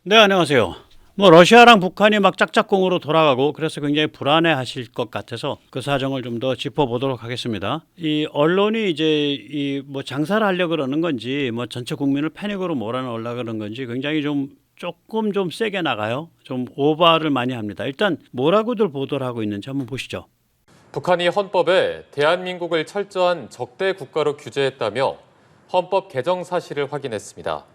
네, 안녕하세요. 러시아랑 북한이 막 짝짝꿍으로 돌아가고 그래서 굉장히 불안해 하실 것 같아서 그 사정을 좀 더 짚어보도록 하겠습니다. 이 언론이 이제 장사를 하려고 그러는 건지 전체 국민을 패닉으로 몰아넣으려고 그러는 건지 굉장히 조금 좀 세게 나가요. 좀 오버를 많이 합니다. 일단 뭐라고들 보도를 하고 있는지 한번 보시죠. 북한이 헌법에 대한민국을 철저한 적대 국가로 규제했다며 헌법 개정 사실을 확인했습니다.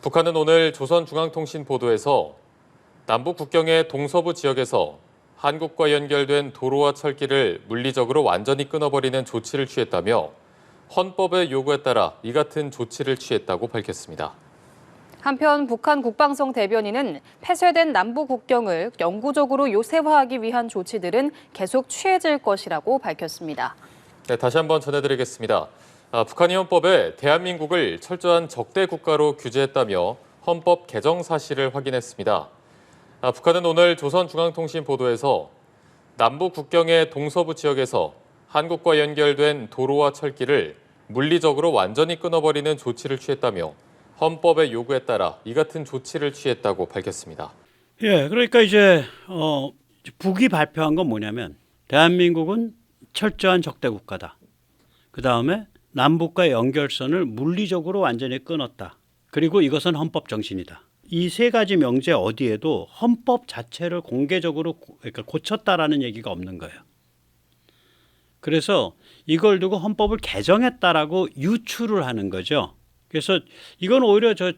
북한은 오늘 조선중앙통신 보도에서 남북 국경의 동서부 지역에서 한국과 연결된 도로와 철길을 물리적으로 완전히 끊어버리는 조치를 취했다며 헌법의 요구에 따라 이 같은 조치를 취했다고 밝혔습니다. 한편 북한 국방성 대변인은 폐쇄된 남북 국경을 영구적으로 요새화하기 위한 조치들은 계속 취해질 것이라고 밝혔습니다. 네, 다시 한번 전해드리겠습니다. 북한이 헌법에 대한민국을 철저한 적대 국가로 규제했다며 헌법 개정 사실을 확인했습니다. 북한은 오늘 조선중앙통신 보도에서 남북 국경의 동서부 지역에서 한국과 연결된 도로와 철길을 물리적으로 완전히 끊어버리는 조치를 취했다며 헌법의 요구에 따라 이 같은 조치를 취했다고 밝혔습니다. 예, 그러니까 이제 북이 발표한 건 뭐냐면 대한민국은 철저한 적대 국가다. 그 다음에 남북과의 연결선을 물리적으로 완전히 끊었다. 그리고 이것은 헌법 정신이다. 이 세 가지 명제 어디에도 헌법 자체를 공개적으로 그러니까 고쳤다라는 얘기가 없는 거예요. 그래서 이걸 두고 헌법을 개정했다라고 유추를 하는 거죠. 그래서 이건 오히려 저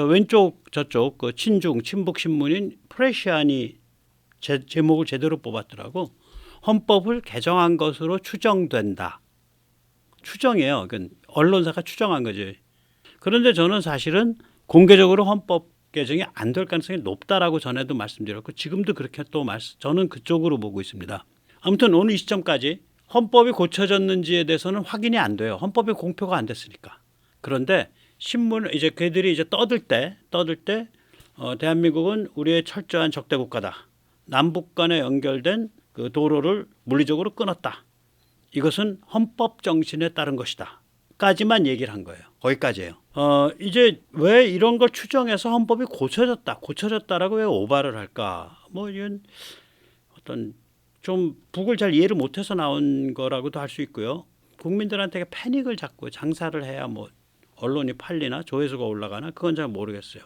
왼쪽 저쪽 그 친북 신문인 프레시안이 제목을 제대로 뽑았더라고. 헌법을 개정한 것으로 추정된다. 추정이에요. 그건 언론사가 추정한 거지. 그런데 저는 사실은 공개적으로 헌법 개정이 안 될 가능성이 높다라고 전에도 말씀드렸고 지금도 그렇게 저는 그쪽으로 보고 있습니다. 아무튼 오늘 이 시점까지 헌법이 고쳐졌는지에 대해서는 확인이 안 돼요. 헌법이 공표가 안 됐으니까. 그런데 신문 이제 그들이 이제 떠들 때 대한민국은 우리의 철저한 적대 국가다. 남북 간에 연결된 그 도로를 물리적으로 끊었다. 이것은 헌법 정신에 따른 것이다. 까지만 얘기를 한 거예요. 거기까지예요. 이제 왜 이런 걸 추정해서 헌법이 고쳐졌다라고 왜 오바를 할까? 이건 어떤 좀 북을 잘 이해를 못해서 나온 거라고도 할 수 있고요. 국민들한테 패닉을 잡고 장사를 해야 언론이 팔리나 조회수가 올라가나 그건 잘 모르겠어요.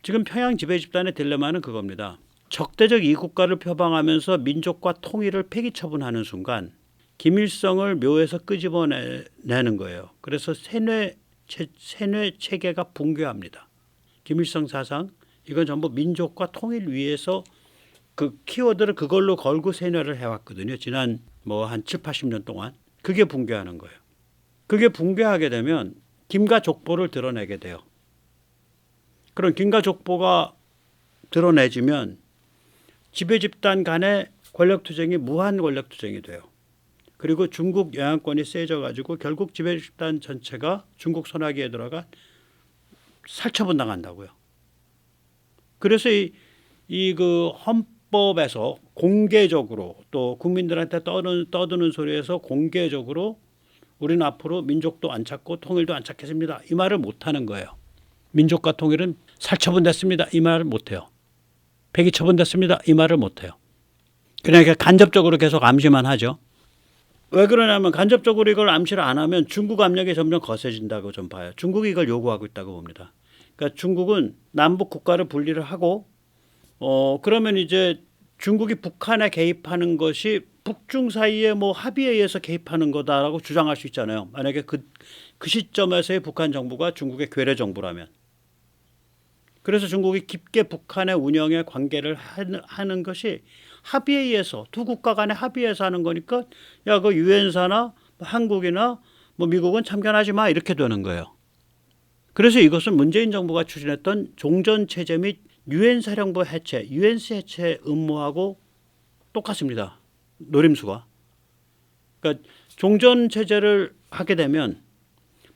지금 평양 지배 집단의 딜레마는 그겁니다. 적대적 이국가를 표방하면서 민족과 통일을 폐기 처분하는 순간 김일성을 묘에서 끄집어내는 거예요. 그래서 세뇌 체계가 붕괴합니다. 김일성 사상 이건 전부 민족과 통일 위해서 그 키워드를 그걸로 걸고 세뇌를 해왔거든요. 지난 한 7, 80년 동안. 그게 붕괴하는 거예요. 그게 붕괴하게 되면 김과 족보를 드러내게 돼요. 그럼 김과 족보가 드러내지면 지배 집단 간의 권력투쟁이 무한 권력투쟁이 돼요. 그리고 중국 영향권이 세져가지고 결국 지배 집단 전체가 중국 손아귀에 들어가 살처분 당한다고요. 그래서 그 헌법에서 공개적으로 또 국민들한테 떠드는 소리에서 공개적으로 우리는 앞으로 민족도 안 찾고 통일도 안 찾겠습니다. 이 말을 못하는 거예요. 민족과 통일은 살처분됐습니다. 이 말을 못해요. 폐기 처분됐습니다. 이 말을 못해요. 그러니까 간접적으로 계속 암시만 하죠. 왜 그러냐면 간접적으로 이걸 암시를 안 하면 중국 압력이 점점 거세진다고 좀 봐요. 중국이 이걸 요구하고 있다고 봅니다. 그러니까 중국은 남북 국가를 분리를 하고 그러면 이제 중국이 북한에 개입하는 것이 북중 사이에 합의에 의해서 개입하는 거다라고 주장할 수 있잖아요. 만약에 그 시점에서의 북한 정부가 중국의 괴뢰 정부라면. 그래서 중국이 깊게 북한의 운영에 관계를 하는 것이 합의에 의해서 두 국가 간의 합의에서 하는 거니까 그 유엔사나 한국이나 미국은 참견하지 마 이렇게 되는 거예요. 그래서 이것은 문재인 정부가 추진했던 종전 체제 및 유엔 사령부 해체, 유엔스 해체 음모하고 똑같습니다. 노림수가. 그러니까 종전 체제를 하게 되면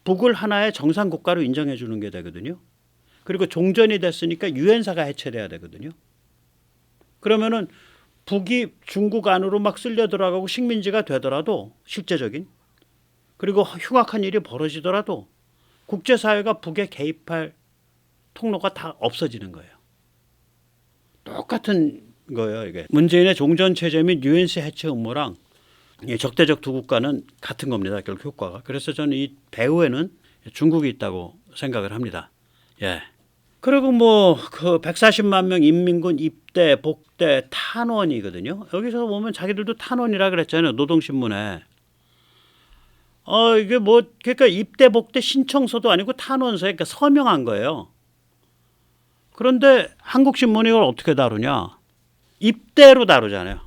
북을 하나의 정상 국가로 인정해 주는 게 되거든요. 그리고 종전이 됐으니까 유엔사가 해체돼야 되거든요. 그러면은 북이 중국 안으로 막 쓸려 들어가고 식민지가 되더라도 실제적인 그리고 흉악한 일이 벌어지더라도 국제사회가 북에 개입할 통로가 다 없어지는 거예요. 똑같은 거예요, 이게. 문재인의 종전 체제 및 유엔시 해체 음모랑 이 적대적 두 국가는 같은 겁니다. 결국 효과가. 그래서 저는 이 배후에는 중국이 있다고 생각을 합니다. 예. 그리고 뭐 그 140만 명 인민군 입대, 복대, 탄원이거든요. 여기서 보면 자기들도 탄원이라 그랬잖아요. 노동신문에. 이게 뭐 그러니까 입대, 복대 신청서도 아니고 탄원서, 그러니까 서명한 거예요. 그런데 한국신문이 이걸 어떻게 다루냐? 입대로 다루잖아요.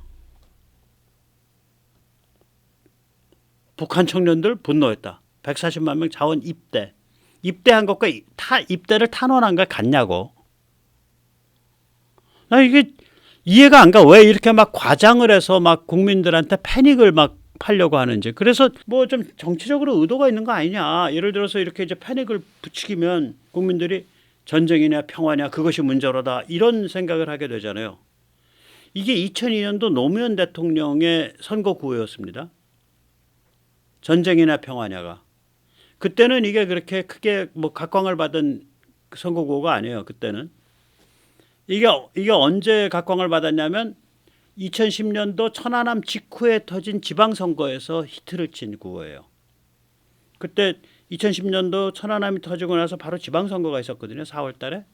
북한 청년들 분노했다. 140만 명 자원 입대. 입대한 것과 입대를 탄원한 거 같냐고. 나 이게 이해가 안 가. 왜 이렇게 막 과장을 해서 막 국민들한테 패닉을 막 팔려고 하는지. 그래서 뭐 좀 정치적으로 의도가 있는 거 아니냐. 예를 들어서 이렇게 이제 패닉을 부추기면 국민들이 전쟁이냐 평화냐 그것이 문제로다. 이런 생각을 하게 되잖아요. 이게 2002년도 노무현 대통령의 선거 구호였습니다. 전쟁이나 평화냐가. 그때는 이게 그렇게 크게 뭐 각광을 받은 선거 구호가 아니에요. 그때는. 이게 언제 각광을 받았냐면 2010년도 천안함 직후에 터진 지방선거에서 히트를 친 구호예요. 그때 2010년도 천안함이 터지고 나서 바로 지방선거가 있었거든요. 4월 달에.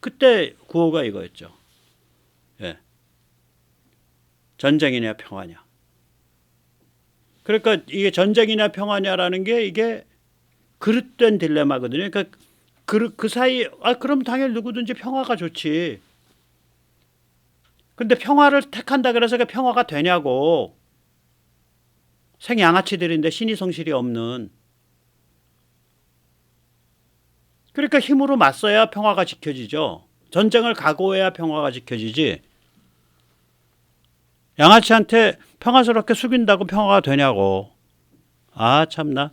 그때 구호가 이거였죠. 예. 전쟁이냐 평화냐. 그러니까 이게 전쟁이냐 평화냐라는 게 이게 그릇된 딜레마거든요. 그러니까 그 사이 그럼 당연히 누구든지 평화가 좋지. 근데 평화를 택한다 그래서 그 평화가 되냐고. 생양아치들인데 신이 성실이 없는. 그러니까 힘으로 맞서야 평화가 지켜지죠. 전쟁을 각오해야 평화가 지켜지지. 양아치한테 평화스럽게 숙인다고 평화가 되냐고. 아 참나.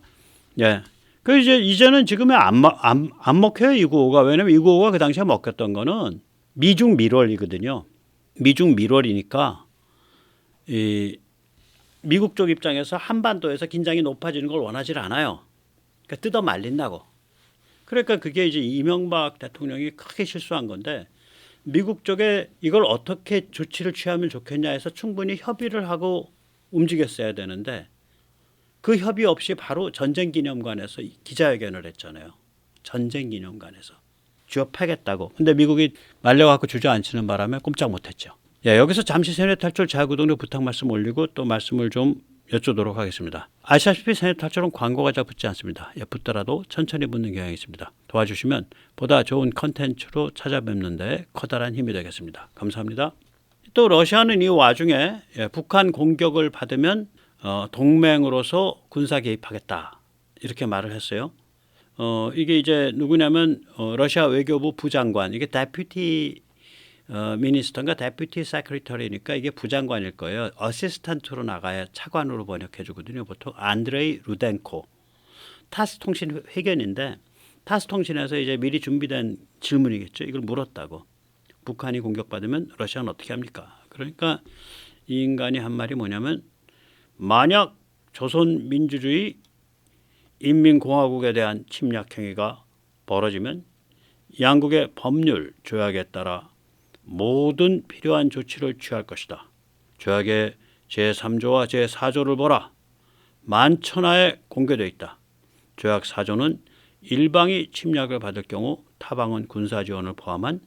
예. 그 이제는 지금은 안 먹혀요 이 구호가. 왜냐면 이 구호가 그 당시에 먹혔던 거는 미중 밀월이거든요. 미중 밀월이니까 이 미국 쪽 입장에서 한반도에서 긴장이 높아지는 걸 원하지 않아요. 그러니까 뜯어 말린다고. 그러니까 그게 이제 이명박 대통령이 크게 실수한 건데 미국 쪽에 이걸 어떻게 조치를 취하면 좋겠냐 해서 충분히 협의를 하고 움직였어야 되는데 그 협의 없이 바로 전쟁기념관에서 기자회견을 했잖아요. 전쟁기념관에서. 쥐어패겠다고. 근데 미국이 말려갖고 주저앉히는 바람에 꼼짝 못했죠. 예, 여기서 잠시 세뇌 탈출 자구동료 부탁 말씀 올리고 또 말씀을 좀 여쭈도록 하겠습니다. 아시다시피 세뇌 탈출은 광고가 잘 붙지 않습니다. 예, 붙더라도 천천히 붙는 경향이 있습니다. 도와주시면 보다 좋은 컨텐츠로 찾아뵙는 데 커다란 힘이 되겠습니다. 감사합니다. 또 러시아는 이 와중에 북한 공격을 받으면 동맹으로서 군사 개입하겠다 이렇게 말을 했어요. 이게 이제 누구냐면 러시아 외교부 부장관, 이게 데퓨티 미니스터인가 데퓨티 세크리터리니까 이게 부장관일 거예요. 어시스턴트로 나가야 차관으로 번역해 주거든요. 보통 안드레이 루덴코. 타스 통신 회견인데 타스 통신에서 이제 미리 준비된 질문이겠죠. 이걸 물었다고. 북한이 공격받으면 러시아는 어떻게 합니까? 그러니까 이 인간이 한 말이 뭐냐면 만약 조선민주주의 인민공화국에 대한 침략 행위가 벌어지면 양국의 법률 조약에 따라 모든 필요한 조치를 취할 것이다. 조약의 제3조와 제4조를 보라. 만천하에 공개되어 있다. 조약 4조는 일방이 침략을 받을 경우 타방은 군사 지원을 포함한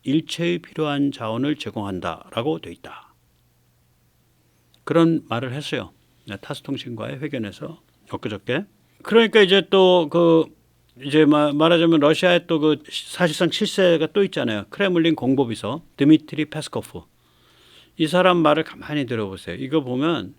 일체의 필요한 자원을 제공한다라고 되어 있다. 그런 말을 했어요. 타스통신과의 회견에서 엊그저께. 그러니까 이제 또 이제 말하자면 러시아에 또 사실상 실세가 또 있잖아요. 크레물린 공보비서 드미트리 페스코프. 이 사람 말을 가만히 들어보세요. 이거 보면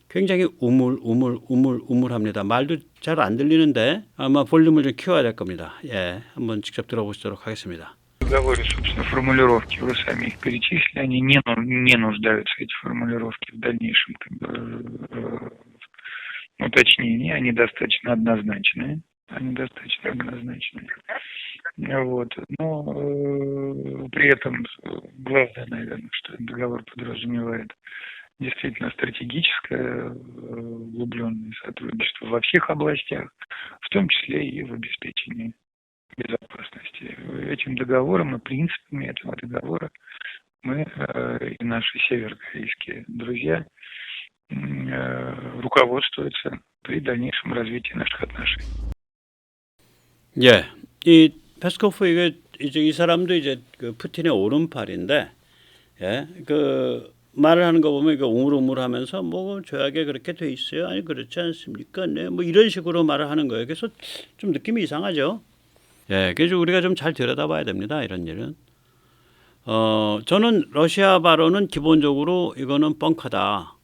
굉장히 우물합니다. 말도 잘 안 들리는데 아마 볼륨을 좀 키워야 될 겁니다. 예, 한번 직접 들어보시도록 하겠습니다. В договоре, собственно, формулировки, вы сами их перечислили, они не нуждаются, эти формулировки, в дальнейшем уточнении, они достаточно однозначные. Вот. Но при этом главное, наверное, что договор подразумевает действительно стратегическое углубленное сотрудничество во всех областях, в том числе и в обеспечении безопасности. Этим договором и принципами этого договора мы и наши северокорейские друзья руководствуются при дальнейшем развитии наших отношений. 예, 이 페스코프 이게 이제 이 사람도 이제 그 푸틴의 오른팔인데, 예, 그 말을 하는 거 보면 이거 우물우물하면서 뭐 조약에 그렇게 돼 있어요, 아니 그렇지 않습니까? 네, 뭐 이런 식으로 말을 하는 거예요. 그래서 좀 느낌이 이상하죠. 예, 그래서 우리가 좀 잘 들여다봐야 됩니다. 이런 일은. 저는 러시아 발언은 기본적으로 이거는 뻥카다.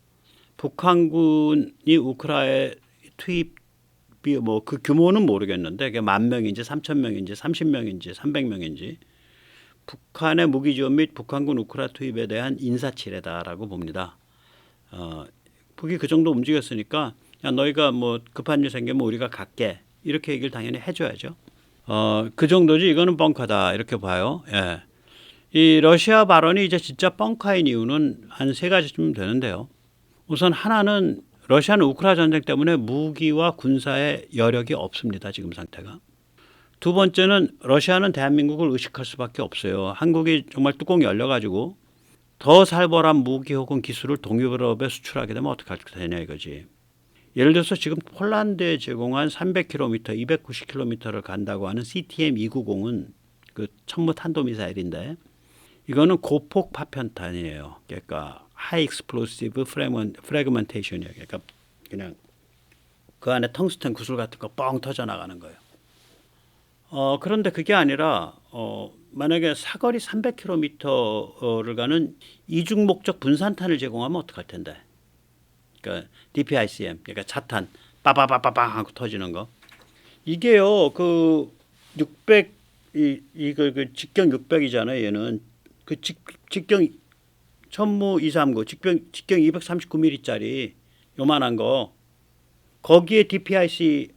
북한군이 우크라이나에 투입이 뭐 그 규모는 모르겠는데 그게 10,000명인지 3,000명인지 30명인지 300명인지 북한의 무기 지원 및 북한군 우크라이나 투입에 대한 인사치레다라고 봅니다. 북이 그 정도 움직였으니까 야, 너희가 뭐 급한 일 생기면 우리가 갈게 이렇게 얘기를 당연히 해줘야죠. 그 정도지 이거는 뻥카다 이렇게 봐요. 예. 이 러시아 발언이 이제 진짜 뻥카인 이유는 한 세 가지쯤 되는데요. 우선 하나는 러시아는 우크라이나 전쟁 때문에 무기와 군사의 여력이 없습니다. 지금 상태가. 두 번째는 러시아는 대한민국을 의식할 수밖에 없어요. 한국이 정말 뚜껑이 열려가지고 더 살벌한 무기 혹은 기술을 동유럽에 수출하게 되면 어떻게 할 되냐 이거지. 예를 들어서 지금 폴란드에 제공한 300km, 290km를 간다고 하는 CTM-290은 그 천무 탄도미사일인데 이거는 고폭 파편탄이에요. 그러니까 하이 익스플로시브 프래그먼테이션이에요. 그러니까 그냥 그 안에 텅스텐 구슬 같은 거 뻥 터져 나가는 거예요. 그런데 그게 아니라 만약에 사거리 300km를 가는 이중 목적 분산탄을 제공하면 어떡할 텐데? 그러니까 DPICM, 그러니까 자탄 빠바바바방 하고 터지는 거. 이게요, 그 600 이거 그 직경 600이잖아요. 얘는 그 직경 천무 239 직경 239mm짜리 요만한 거 거기에 DPICM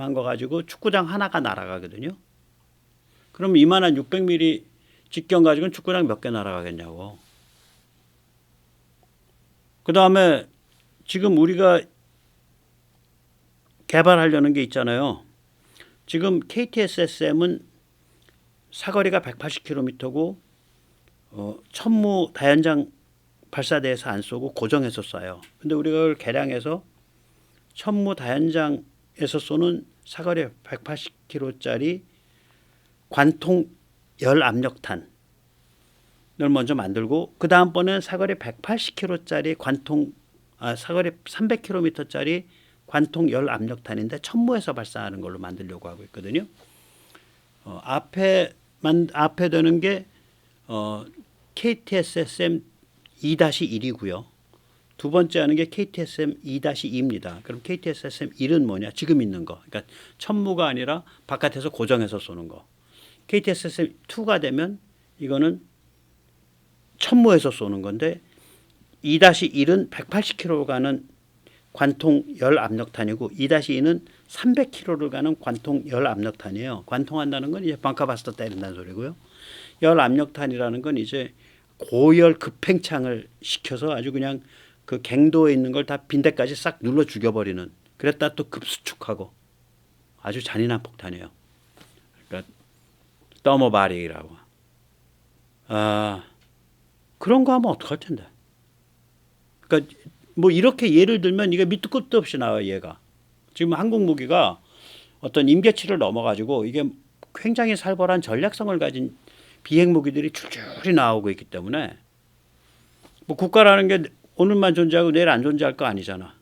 한 거 가지고 축구장 하나가 날아가거든요. 그럼 이만한 600mm 직경 가지고는 축구장 몇 개 날아가겠냐고. 그 다음에 지금 우리가 개발하려는 게 있잖아요. 지금 KTSSM은 사거리가 180km고 천무 다연장 발사대에서 안 쏘고 고정해서 쏴요. 근데 우리가 그걸 개량해서 천무 다연장에서 쏘는 사거리 180km짜리 관통 열압력탄을 먼저 만들고 그 다음번에는 사거리 180km짜리 사거리 300km짜리 관통 열압력탄인데 천무에서 발사하는 걸로 만들려고 하고 있거든요. 앞에 되는 게 KTSSM 2-1이고요. 두 번째 하는 게 KTSM 2-2입니다. 그럼 KTSSM 1은 뭐냐? 지금 있는 거. 그러니까 천무가 아니라 바깥에서 고정해서 쏘는 거. KTSSM 2가 되면 이거는 천무에서 쏘는 건데 2-1은 180km 가는 관통 열압력탄이고 2-2는 300km를 가는 관통 열압력탄이에요. 관통한다는 건 이제 방카바스터 때린다는 소리고요. 열압력탄이라는 건 이제 고열 급팽창을 시켜서 아주 그냥 그 갱도에 있는 걸 다 빈대까지 싹 눌러 죽여버리는 그랬다 또 급수축하고 아주 잔인한 폭탄이에요. 그러니까 더머바릭이라고. 그런 거 하면 어떡할 텐데. 그러니까 뭐 이렇게 예를 들면 이게 밑도 끝도 없이 나와요. 얘가. 지금 한국 무기가 어떤 임계치를 넘어가지고 이게 굉장히 살벌한 전략성을 가진 비행 무기들이 줄줄이 나오고 있기 때문에 뭐 국가라는 게 오늘만 존재하고 내일 안 존재할 거 아니잖아.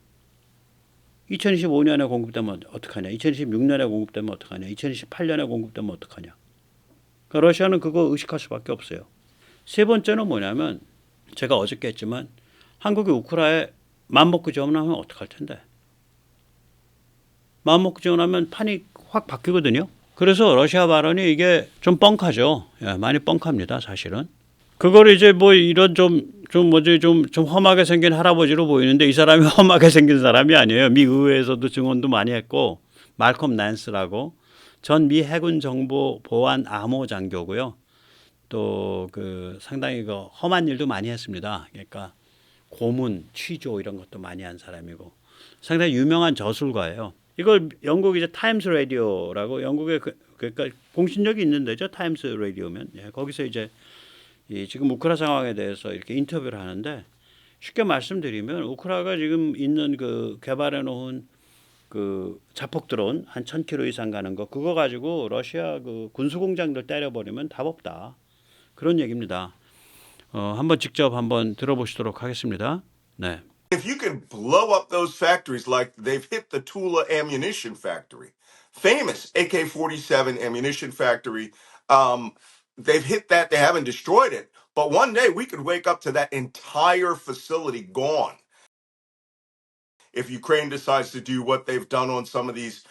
2025년에 공급되면 어떡하냐. 2026년에 공급되면 어떡하냐. 2028년에 공급되면 어떡하냐. 그러니까 러시아는 그거 의식할 수밖에 없어요. 세 번째는 뭐냐면 제가 어저께 했지만 한국이 우크라이나에 마음먹고 지원하면 어떡할 텐데. 마음먹고 지원하면 판이 확 바뀌거든요. 그래서 러시아 발언이 이게 좀 뻥카죠. 예, 많이 뻥카입니다, 사실은. 그걸 이제 뭐 이런 좀 험하게 생긴 할아버지로 보이는데 이 사람이 험하게 생긴 사람이 아니에요. 미 의회에서도 증언도 많이 했고 말콤 낸스라고 전 미 해군 정보 보안 암호 장교고요. 또 그 상당히 그 험한 일도 많이 했습니다. 그러니까 고문, 취조 이런 것도 많이 한 사람이고 상당히 유명한 저술가예요. 이걸 영국 이제 타임스 라디오라고 영국의 그러니까 공신력이 있는 데죠. 타임스 라디오면 예, 거기서 이제 이 지금 우크라 상황에 대해서 이렇게 인터뷰를 하는데 쉽게 말씀드리면 우크라가 지금 있는 그 개발해 놓은 그 자폭 드론 한 1,000km 이상 가는 거 그거 가지고 러시아 그 군수 공장들 때려버리면 답 없다. 그런 얘기입니다. 한번 직접 한번 들어보시도록 하겠습니다. 네. If you can blow up those factories like they've hit the Tula ammunition factory, famous AK 47 ammunition factory, they've hit that, they haven't destroyed it. But one day we could wake up to that entire facility gone if Ukraine decides to do what they've done on some of these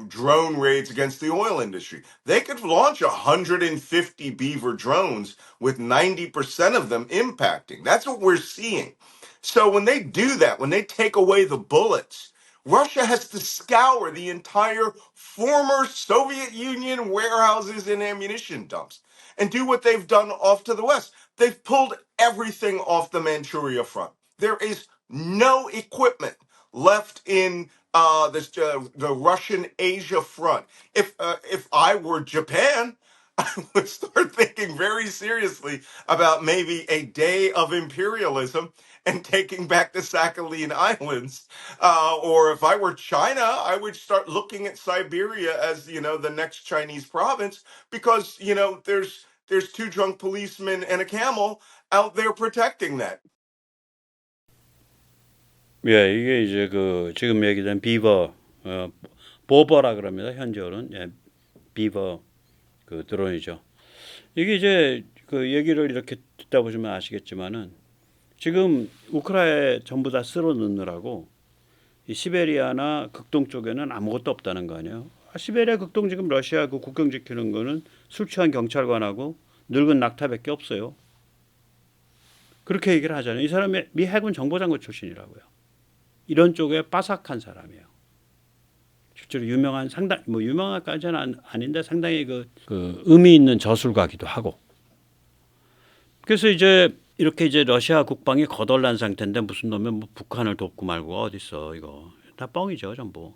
drone raids against the oil industry. They could launch 150 Beaver drones with 90% of them impacting. That's what we're seeing. So when they do that, when they take away the bullets, Russia has to scour the entire former Soviet Union warehouses and ammunition dumps and do what they've done off to the west. They've pulled everything off the Manchuria front. There is no equipment left in the Russian Asia front. If I were Japan, I would start thinking very seriously about maybe a day of imperialism and taking back the Sakhalin Islands. Or if I were China, I would start looking at Siberia as the next Chinese province because there's two drunk policemen and a camel out there protecting that. 예, 이게 이제 그 지금 얘기된 비버, 보버라 그럽니다. 현지어는 예, 비버 그 드론이죠. 이게 이제 그 얘기를 이렇게 듣다 보시면 아시겠지만은 지금 우크라이나에 전부 다 쓸어 넣느라고 이 시베리아나 극동 쪽에는 아무것도 없다는 거 아니에요. 시베리아 극동 지금 러시아 그 국경 지키는 거는 술 취한 경찰관하고 늙은 낙타밖에 없어요. 그렇게 얘기를 하잖아요. 이 사람이 미 해군 정보장관 출신이라고요. 이런 쪽에 빠삭한 사람이에요. 실제로 유명한 상당 뭐 유명한까지는 아닌데 상당히 그 의미 있는 저술가기도 하고. 그래서 이제 이렇게 이제 러시아 국방이 거덜난 상태인데 무슨 놈이 뭐 북한을 돕고 말고 어디 있어 이거 다 뻥이죠 전부.